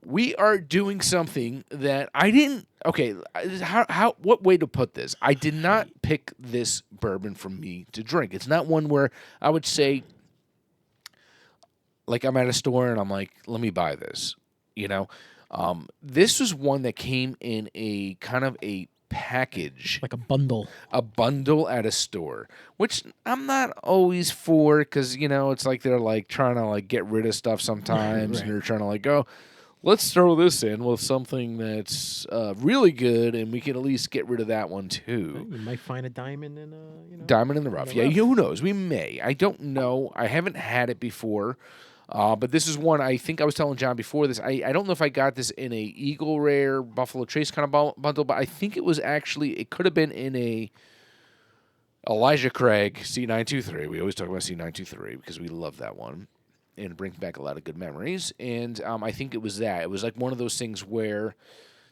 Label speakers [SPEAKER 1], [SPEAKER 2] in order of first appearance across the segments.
[SPEAKER 1] We are doing something that I didn't. Okay, what way to put this? I did not pick this bourbon for me to drink. It's not one where I would say, like, I'm at a store and I'm like, let me buy this. You know, this was one that came in a kind of a package,
[SPEAKER 2] Like a bundle.
[SPEAKER 1] at a store, which I'm not always for, because it's like they're like trying to like get rid of stuff sometimes, and they're trying to like go, let's throw this in with something that's really good, and we can at least get rid of that one too.
[SPEAKER 2] You might find a diamond in
[SPEAKER 1] Diamond in the rough. Yeah, who knows? We may. I don't know. I haven't had it before. But this is one, I think I was telling John before this, I don't know if I got this in a Eagle Rare, Buffalo Trace kind of bundle, but I think it could have been in a Elijah Craig C923. We always talk about C923 because we love that one, and it brings back a lot of good memories. And I think it was that. It was like one of those things where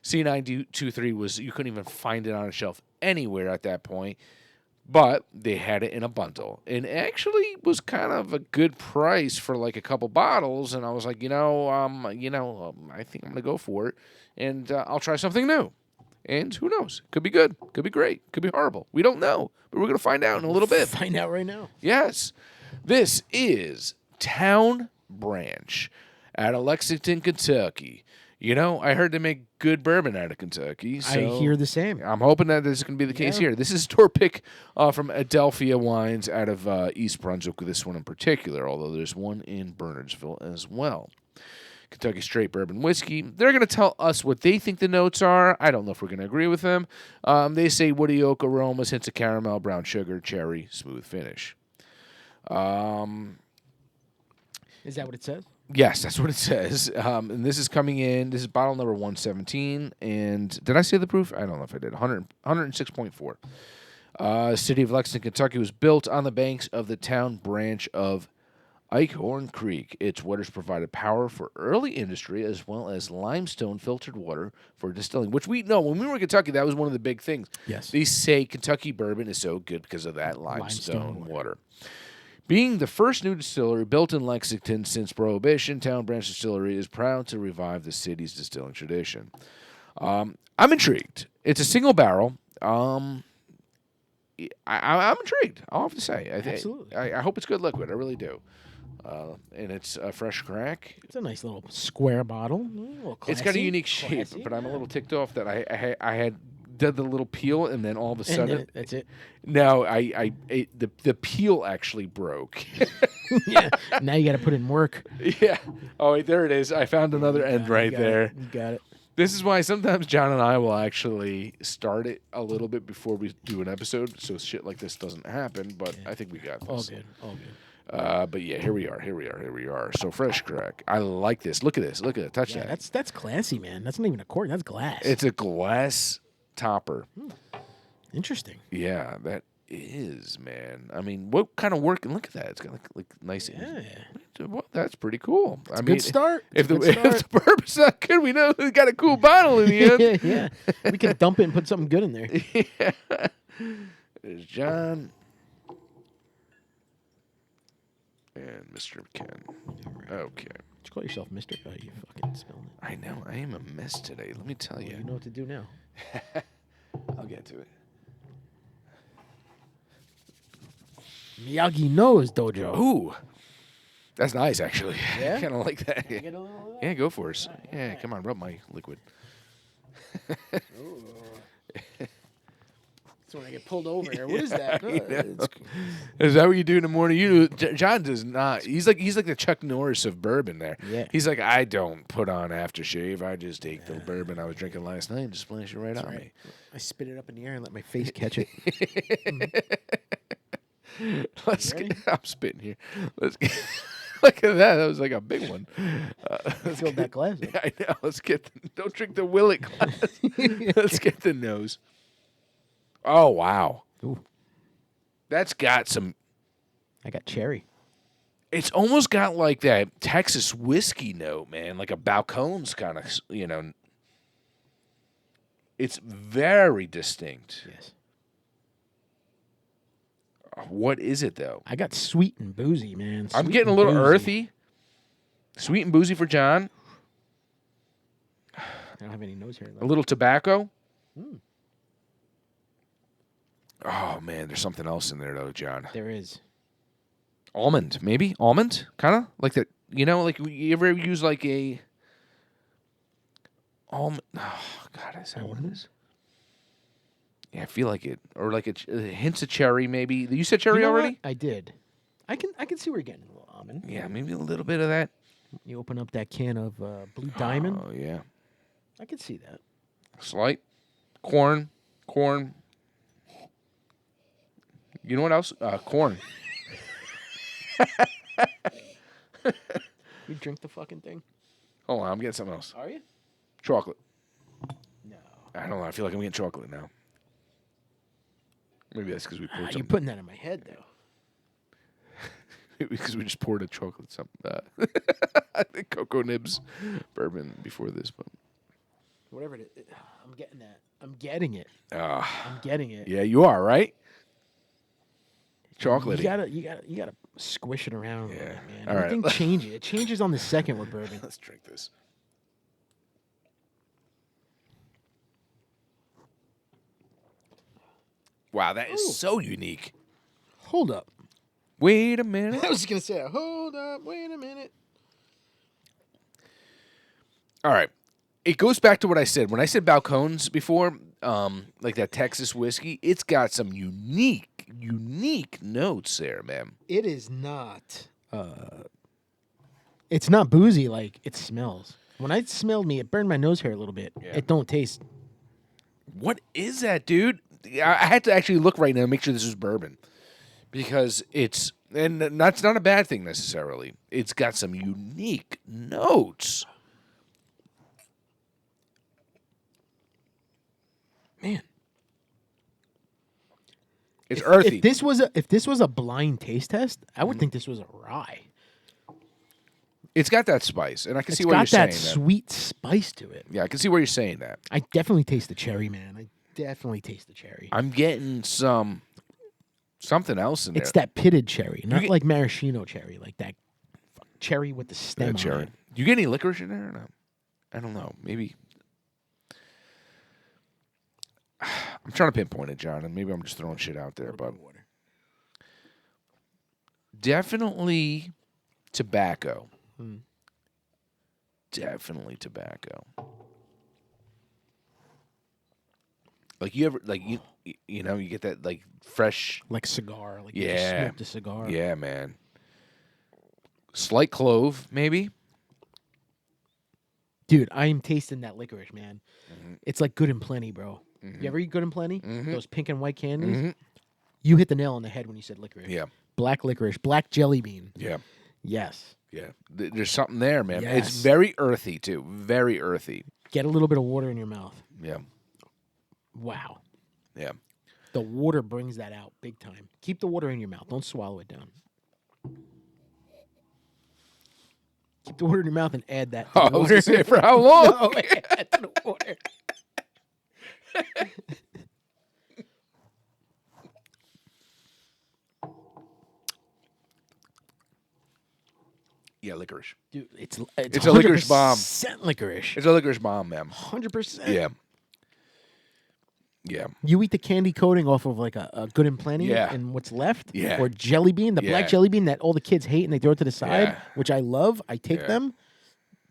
[SPEAKER 1] C923 was, you couldn't even find it on a shelf anywhere at that point. But they had it in a bundle, and actually was kind of a good price for like a couple bottles. And I was like, I think I'm gonna go for it, and I'll try something new. And who knows? Could be good, could be great, could be horrible. We don't know, but we're gonna find out in a little bit.
[SPEAKER 2] Find out right now.
[SPEAKER 1] Yes, this is Town Branch out of Lexington, Kentucky. I heard they make good bourbon out of Kentucky. So
[SPEAKER 2] I hear the same.
[SPEAKER 1] I'm hoping that this is going to be the case here. This is store pick from Adelphia Wines out of East Brunswick, this one in particular, although there's one in Bernardsville as well. Kentucky Straight Bourbon Whiskey. They're going to tell us what they think the notes are. I don't know if we're going to agree with them. They say woody oak aromas, hints of caramel, brown sugar, cherry, smooth finish.
[SPEAKER 2] Is that what it says?
[SPEAKER 1] Yes, that's what it says. And this is coming in. This is bottle number 117. And did I say the proof? I don't know if I did. 106.4. City of Lexington, Kentucky was built on the banks of the Town Branch of Eichhorn Creek. Its waters provided power for early industry as well as limestone filtered water for distilling, which we know when we were in Kentucky, that was one of the big things.
[SPEAKER 2] Yes.
[SPEAKER 1] They say Kentucky bourbon is so good because of that limestone water. Being the first new distillery built in Lexington since Prohibition, Town Branch Distillery is proud to revive the city's distilling tradition. I'm intrigued. It's a single barrel. I'm intrigued, I'll have to say.
[SPEAKER 2] Absolutely.
[SPEAKER 1] I hope it's good liquid. I really do. And it's a fresh crack.
[SPEAKER 2] It's a nice little square bottle.
[SPEAKER 1] It's got a unique shape, but I'm a little ticked off that I had did the little peel, and then all of a sudden,
[SPEAKER 2] that's it.
[SPEAKER 1] No, the peel actually broke.
[SPEAKER 2] Yeah. Now you got to put in work.
[SPEAKER 1] Yeah. Oh, wait, there it is. I found another end right there.
[SPEAKER 2] You got it.
[SPEAKER 1] This is why sometimes John and I will actually start it a little bit before we do an episode, so shit like this doesn't happen. But I think we got this.
[SPEAKER 2] All good.
[SPEAKER 1] But yeah, here we are. So fresh crack. I like this. Look at this. Touch that.
[SPEAKER 2] That's classy, man. That's not even a cork. That's glass.
[SPEAKER 1] It's a glass topper.
[SPEAKER 2] Interesting.
[SPEAKER 1] Yeah, that is, man. I mean, what kind of work? And look at that. It's got like nice.
[SPEAKER 2] Yeah.
[SPEAKER 1] Well, that's pretty cool.
[SPEAKER 2] It's a good start.
[SPEAKER 1] If the bourbon's not good, we know we got a cool bottle in the end.
[SPEAKER 2] Yeah. We can dump it and put something good in there.
[SPEAKER 1] Yeah. There's John and Mr. Ken. Okay.
[SPEAKER 2] Did you call yourself Mr.? Oh, you fucking spelled it.
[SPEAKER 1] I know. I am a mess today. Let me tell you.
[SPEAKER 2] You know what to do now.
[SPEAKER 1] I'll get to it.
[SPEAKER 2] Miyagi knows, Dojo.
[SPEAKER 1] Ooh. That's nice, actually.
[SPEAKER 2] Yeah?
[SPEAKER 1] I kind of like that.
[SPEAKER 2] Get a little
[SPEAKER 1] Yeah, go for it. Yeah, come on, rub my liquid.
[SPEAKER 2] That's when I get pulled over here. What is that?
[SPEAKER 1] Is that what you do in the morning? You do. John does not. He's like the Chuck Norris of bourbon there.
[SPEAKER 2] Yeah.
[SPEAKER 1] He's like, I don't put on aftershave. I just take the bourbon I was drinking last night and just splash it right on me.
[SPEAKER 2] I spit it up in the air and let my face catch it.
[SPEAKER 1] I'm spitting here. Let's get. Look at that. That was like a big one.
[SPEAKER 2] Let's fill that glass up.
[SPEAKER 1] I know. Let's get. Don't drink the Willet glass. Let's get the nose. Oh, wow.
[SPEAKER 2] Ooh.
[SPEAKER 1] That's got some.
[SPEAKER 2] I got cherry.
[SPEAKER 1] It's almost got like that Texas whiskey note, man. Like a Balcones kind of, It's very distinct.
[SPEAKER 2] Yes.
[SPEAKER 1] What is it, though?
[SPEAKER 2] I got sweet and boozy, man.
[SPEAKER 1] I'm getting a little earthy. Sweet and boozy for John.
[SPEAKER 2] don't have any nose hair left.
[SPEAKER 1] A little tobacco. Oh man, there's something else in there though, John.
[SPEAKER 2] There is.
[SPEAKER 1] Almond, maybe almond, kind of like that. You know, like you ever use like a almond? Oh God, is that what it is? Yeah, I feel like it, or like hints of cherry, maybe. You said cherry
[SPEAKER 2] You know
[SPEAKER 1] already?
[SPEAKER 2] what? I did. I can see where you're getting a little almond.
[SPEAKER 1] Yeah, maybe a little bit of that.
[SPEAKER 2] You open up that can of Blue Diamond.
[SPEAKER 1] Oh yeah,
[SPEAKER 2] I can see that.
[SPEAKER 1] slight corn. You know what else? Corn.
[SPEAKER 2] You drink the fucking thing?
[SPEAKER 1] Hold on, I'm getting something else.
[SPEAKER 2] Are you?
[SPEAKER 1] Chocolate.
[SPEAKER 2] No.
[SPEAKER 1] I don't know. I feel like I'm getting chocolate now. Maybe that's because we poured
[SPEAKER 2] You're
[SPEAKER 1] something.
[SPEAKER 2] putting that in my head, though.
[SPEAKER 1] Because we just poured a chocolate I think Cocoa Nibs bourbon before this, but
[SPEAKER 2] Whatever it is. I'm getting that. I'm getting it. I'm getting it.
[SPEAKER 1] yeah, you are right. Chocolatey.
[SPEAKER 2] You gotta squish it around a little bit, man.
[SPEAKER 1] All right.
[SPEAKER 2] Everything changes. It changes on the second with bourbon.
[SPEAKER 1] Let's drink this. Wow, that is so unique.
[SPEAKER 2] Hold up.
[SPEAKER 1] Wait a minute.
[SPEAKER 2] I was just gonna say, hold up, wait a minute.
[SPEAKER 1] All right. It goes back to what I said. When I said balcones before, like that Texas whiskey, it's got some unique notes there, man.
[SPEAKER 2] It is not. It's not boozy like it smells. When I smelled me, it burned my nose hair a little bit.
[SPEAKER 1] Yeah.
[SPEAKER 2] It don't taste.
[SPEAKER 1] What is that, dude? I had to actually look right now and make sure this was bourbon. Because it's, and that's not a bad thing necessarily. It's got some unique notes.
[SPEAKER 2] Man,
[SPEAKER 1] It's earthy.
[SPEAKER 2] If this was a blind taste test, I would think this was a rye.
[SPEAKER 1] It's got that spice, and I can
[SPEAKER 2] It's
[SPEAKER 1] see where you're
[SPEAKER 2] got that
[SPEAKER 1] saying that.
[SPEAKER 2] sweet spice to it.
[SPEAKER 1] Yeah, I can see where you're saying that.
[SPEAKER 2] I definitely taste the cherry, man. I definitely taste the cherry.
[SPEAKER 1] I'm getting something else in there.
[SPEAKER 2] It's that pitted cherry, not
[SPEAKER 1] get-
[SPEAKER 2] like maraschino cherry, like that cherry with the stem
[SPEAKER 1] That
[SPEAKER 2] on
[SPEAKER 1] cherry.
[SPEAKER 2] it.
[SPEAKER 1] Do you get any licorice in there or no? I don't know. Maybe. I'm trying to pinpoint it, John, and maybe I'm just throwing shit out there, but definitely tobacco. Definitely tobacco. Like you ever you know, you get that like fresh,
[SPEAKER 2] Like cigar, like you
[SPEAKER 1] Yeah.
[SPEAKER 2] just smoked a cigar.
[SPEAKER 1] yeah, man. Slight clove, maybe.
[SPEAKER 2] Dude, I am tasting that licorice, man.
[SPEAKER 1] Mm-hmm.
[SPEAKER 2] It's like Good and Plenty, bro. You ever eat Good and Plenty?
[SPEAKER 1] Mm-hmm.
[SPEAKER 2] Those pink and white candies? You hit the nail on the head when you said licorice.
[SPEAKER 1] Yeah,
[SPEAKER 2] Black licorice, black jelly bean.
[SPEAKER 1] yeah,
[SPEAKER 2] Yes.
[SPEAKER 1] yeah. There's something there, man.
[SPEAKER 2] Yes.
[SPEAKER 1] It's very earthy too. Very earthy.
[SPEAKER 2] Get a little bit of water in your mouth.
[SPEAKER 1] Yeah,
[SPEAKER 2] Wow.
[SPEAKER 1] yeah.
[SPEAKER 2] The water brings that out big time. Keep the water in your mouth. Don't swallow it down. Keep the water in your mouth and add that to
[SPEAKER 1] I
[SPEAKER 2] the
[SPEAKER 1] was
[SPEAKER 2] water.
[SPEAKER 1] gonna say, for how long?
[SPEAKER 2] No, add to the water.
[SPEAKER 1] Yeah, licorice.
[SPEAKER 2] Dude, it's
[SPEAKER 1] It's a licorice bomb.
[SPEAKER 2] 100% licorice.
[SPEAKER 1] It's a licorice bomb, man.
[SPEAKER 2] 100%.
[SPEAKER 1] Yeah, yeah.
[SPEAKER 2] You eat the candy coating off of like a Good and Plenty,
[SPEAKER 1] Yeah.
[SPEAKER 2] and what's left,
[SPEAKER 1] Yeah.
[SPEAKER 2] or jelly bean, the
[SPEAKER 1] Yeah.
[SPEAKER 2] black jelly bean that all the kids hate and they throw it to the side,
[SPEAKER 1] Yeah.
[SPEAKER 2] which I love. I take
[SPEAKER 1] Yeah.
[SPEAKER 2] them.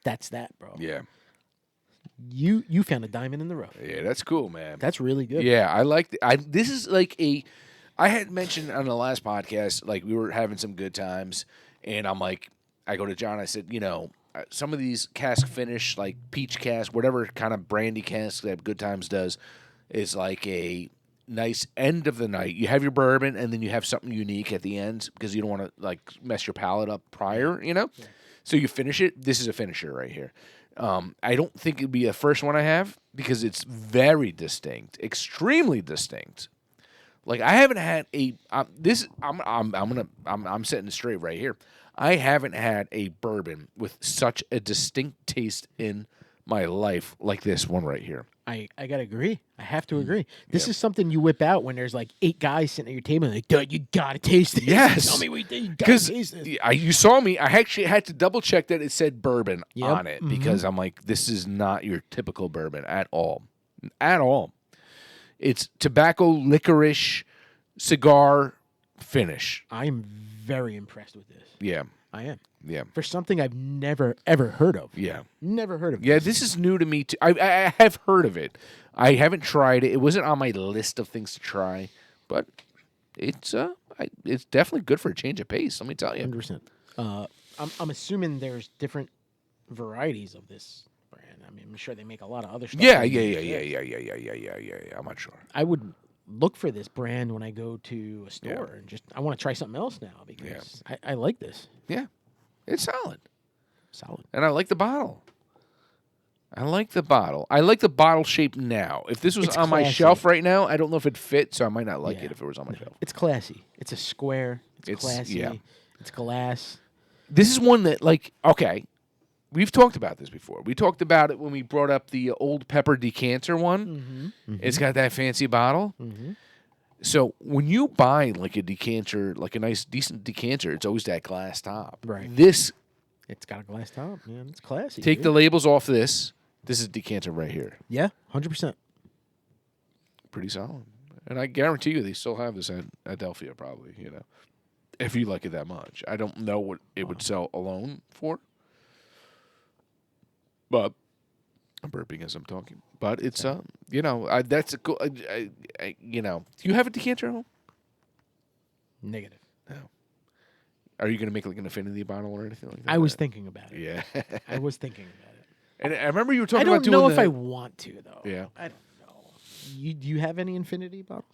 [SPEAKER 2] That's that, bro.
[SPEAKER 1] Yeah,
[SPEAKER 2] You found a diamond in the rough.
[SPEAKER 1] yeah. That's cool, man.
[SPEAKER 2] That's really good.
[SPEAKER 1] Yeah, I like. This is like I had mentioned on the last podcast, like we were having some good times, and I'm like, I go to John. I said, you know, some of these cask finish, like peach cask, whatever kind of brandy cask that Good Times does, is like a nice end of the night. You have your bourbon, and then you have something unique at the end because you don't want to like mess your palate up prior, you know. Yeah. So you finish it. This is a finisher right here. I don't think it'd be the first one I have because it's very distinct, extremely distinct. Like I haven't had a I'm setting it straight right here. I haven't had a bourbon with such a distinct taste in my life like this one right here.
[SPEAKER 2] I gotta agree. I have to agree. This is something you whip out when there's like 8 guys sitting at your table and like, dude, you gotta taste this.
[SPEAKER 1] Yes.
[SPEAKER 2] Tell me what you think. You gotta
[SPEAKER 1] Because
[SPEAKER 2] taste this.
[SPEAKER 1] you saw me. I actually had to double check that it said bourbon
[SPEAKER 2] Yep.
[SPEAKER 1] on it because I'm like, this is not your typical bourbon at all. At all. It's tobacco, licorice, cigar finish.
[SPEAKER 2] I am very impressed with this.
[SPEAKER 1] Yeah.
[SPEAKER 2] I am.
[SPEAKER 1] Yeah.
[SPEAKER 2] For something I've never, ever heard of.
[SPEAKER 1] Yeah.
[SPEAKER 2] Never heard of
[SPEAKER 1] Yeah, this is new to me too. I have heard of it. I haven't tried it. It wasn't on my list of things to try, but it's definitely good for a change of pace. Let me tell you.
[SPEAKER 2] 100%. I'm assuming there's different varieties of this brand. I mean, I'm sure they make a lot of other stuff.
[SPEAKER 1] Yeah. I'm not sure.
[SPEAKER 2] I would look for this brand when I go to a store and just I want to try something else now because I like this.
[SPEAKER 1] Yeah, it's solid.
[SPEAKER 2] Solid.
[SPEAKER 1] And I like the bottle. I like the bottle shape now. If this was
[SPEAKER 2] It's
[SPEAKER 1] on my
[SPEAKER 2] classy.
[SPEAKER 1] shelf right now, I don't know if it'd fit, so I might not like
[SPEAKER 2] Yeah.
[SPEAKER 1] it if it was on my shelf.
[SPEAKER 2] It's classy. It's a square. It's classy.
[SPEAKER 1] yeah.
[SPEAKER 2] It's glass.
[SPEAKER 1] This is one that, like, okay, we've talked about this before. We talked about it when we brought up the Old Pepper decanter one. It's got that fancy bottle. So when you buy, like, a decanter, like a nice, decent decanter, it's always that glass top.
[SPEAKER 2] Right.
[SPEAKER 1] This,
[SPEAKER 2] It's got a glass top, man. It's classy.
[SPEAKER 1] take
[SPEAKER 2] dude.
[SPEAKER 1] the labels off this. This is decanter right here.
[SPEAKER 2] Yeah, 100%.
[SPEAKER 1] Pretty solid. And I guarantee you they still have this at Adelphia, probably, if you like it that much. I don't know what it would sell alone for. But I'm burping as I'm talking. But it's, that's a cool, do you have a decanter at home?
[SPEAKER 2] Negative.
[SPEAKER 1] No. Are you going to make like an affinity bottle or anything like that?
[SPEAKER 2] I was thinking about it.
[SPEAKER 1] Yeah.
[SPEAKER 2] I was thinking about it.
[SPEAKER 1] And I remember you were talking
[SPEAKER 2] I
[SPEAKER 1] about
[SPEAKER 2] don't
[SPEAKER 1] doing
[SPEAKER 2] know if
[SPEAKER 1] the-
[SPEAKER 2] I want to, though.
[SPEAKER 1] Yeah.
[SPEAKER 2] I don't know. Do you have any infinity bottles?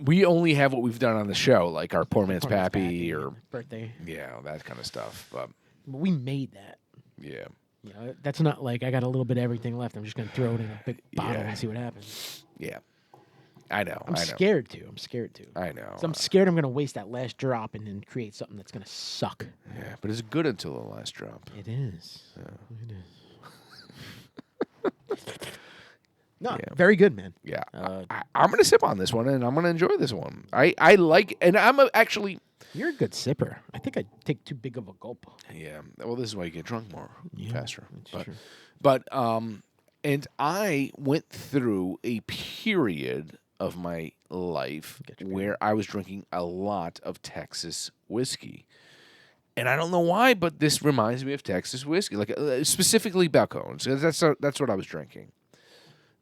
[SPEAKER 1] We only have what we've done on the show, like our poor man's
[SPEAKER 2] Poor man's
[SPEAKER 1] pappy or,
[SPEAKER 2] birthday.
[SPEAKER 1] that kind of stuff. But,
[SPEAKER 2] But we made that.
[SPEAKER 1] yeah.
[SPEAKER 2] You know, that's not like I got a little bit of everything left. I'm just going to throw it in a big bottle
[SPEAKER 1] Yeah.
[SPEAKER 2] and see what happens.
[SPEAKER 1] Yeah. I know.
[SPEAKER 2] I'm scared to. I'm scared to.
[SPEAKER 1] I know.
[SPEAKER 2] 'Cause I'm scared I'm going to waste that last drop and then create something that's going to suck.
[SPEAKER 1] Yeah, but it's good until the last drop.
[SPEAKER 2] It is. It is. No, very good, man.
[SPEAKER 1] Yeah.
[SPEAKER 2] Uh,
[SPEAKER 1] I'm going to sip on this one, and I'm going to enjoy this one. I like, and actually,
[SPEAKER 2] You're a good sipper. I think I'd take too big of a gulp.
[SPEAKER 1] yeah, well, this is why you get drunk more faster.
[SPEAKER 2] That's true.
[SPEAKER 1] But, and I went through a period of my life where I was drinking a lot of Texas whiskey. And I don't know why, but this reminds me of Texas whiskey, like specifically Balcones. That's what I was drinking.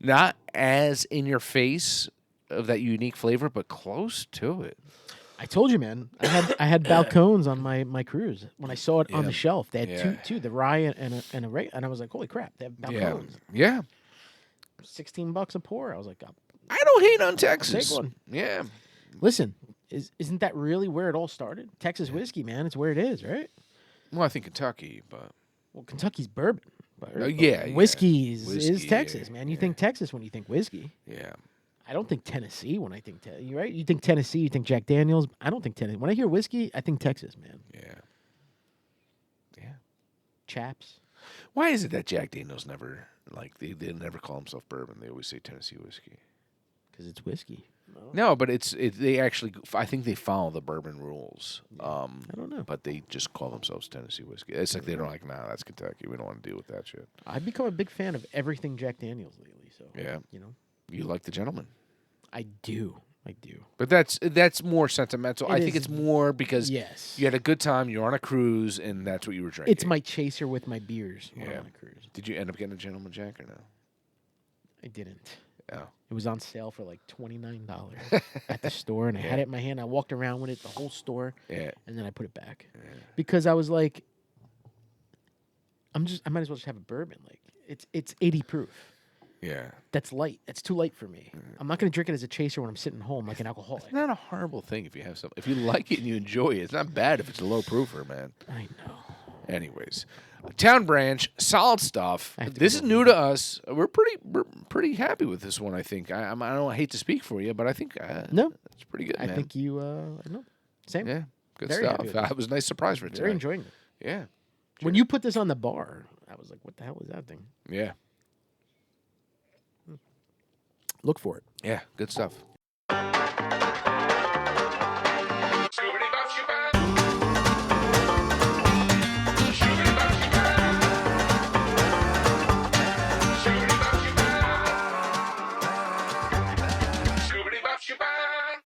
[SPEAKER 1] Not as in your face of that unique flavor, but close to it.
[SPEAKER 2] I told you, man. I had balcones on my cruise. When I saw it on the shelf, they had two, the rye and a rye, and I was like, holy crap, they have balcones.
[SPEAKER 1] Yeah.
[SPEAKER 2] $16 a pour. I was like,
[SPEAKER 1] I don't hate on Texas.
[SPEAKER 2] take one.
[SPEAKER 1] Yeah.
[SPEAKER 2] Listen, isn't that really where it all started? Texas whiskey, man. It's where it is, right?
[SPEAKER 1] Well, I think Kentucky, but
[SPEAKER 2] Well, Kentucky's bourbon.
[SPEAKER 1] yeah.
[SPEAKER 2] Whiskey is
[SPEAKER 1] Whiskey,
[SPEAKER 2] Texas,
[SPEAKER 1] yeah,
[SPEAKER 2] man. You think Texas when you think whiskey.
[SPEAKER 1] yeah.
[SPEAKER 2] I don't think Tennessee when I think you right. You think Tennessee, you think Jack Daniels. I don't think Tennessee. When I hear whiskey, I think Texas, man.
[SPEAKER 1] Yeah.
[SPEAKER 2] Chaps.
[SPEAKER 1] Why is it that Jack Daniels never, like, they never call himself bourbon? They always say Tennessee whiskey.
[SPEAKER 2] Because it's whiskey.
[SPEAKER 1] No, but they actually, I think they follow the bourbon rules.
[SPEAKER 2] I don't know.
[SPEAKER 1] But they just call themselves Tennessee whiskey. It's like they're like, nah, that's Kentucky. We don't want to deal with that shit.
[SPEAKER 2] I've become a big fan of everything Jack Daniels lately. So
[SPEAKER 1] Yeah.
[SPEAKER 2] you know,
[SPEAKER 1] You like the gentleman.
[SPEAKER 2] I do.
[SPEAKER 1] But that's more sentimental. I think
[SPEAKER 2] is-
[SPEAKER 1] it's more because
[SPEAKER 2] Yes.
[SPEAKER 1] you had a good time, you're on a cruise, and that's what you were drinking.
[SPEAKER 2] It's my chaser with my beers when I'm
[SPEAKER 1] Yeah.
[SPEAKER 2] on a cruise.
[SPEAKER 1] Did you end up getting a gentleman Jack or no?
[SPEAKER 2] I didn't.
[SPEAKER 1] Oh.
[SPEAKER 2] It was on sale for like $29 at the store, and I had it in my hand. I walked around with it the whole store,
[SPEAKER 1] Yeah.
[SPEAKER 2] and then I put it back because I was like, I might as well just have a bourbon. Like it's 80 proof.
[SPEAKER 1] Yeah.
[SPEAKER 2] That's light. That's too light for me. I'm not going to drink it as a chaser when I'm sitting home like an alcoholic.
[SPEAKER 1] It's not a horrible thing if you have something. If you like it and you enjoy it, it's not bad if it's a low proofer, man.
[SPEAKER 2] I know.
[SPEAKER 1] Anyways, Town Branch, solid stuff.
[SPEAKER 2] I have to
[SPEAKER 1] This
[SPEAKER 2] go
[SPEAKER 1] is new to us. We're pretty happy with this one. I think. I don't hate to speak for you, but I think
[SPEAKER 2] No.
[SPEAKER 1] it's pretty good.
[SPEAKER 2] I
[SPEAKER 1] man.
[SPEAKER 2] think you. I know. Same.
[SPEAKER 1] Yeah, good
[SPEAKER 2] Very happy
[SPEAKER 1] stuff.
[SPEAKER 2] with
[SPEAKER 1] It was a nice surprise for today.
[SPEAKER 2] Very enjoying it.
[SPEAKER 1] Yeah,
[SPEAKER 2] When you put this on the bar, I was like, "What the hell is that thing?"
[SPEAKER 1] yeah.
[SPEAKER 2] look for it.
[SPEAKER 1] Yeah, good stuff.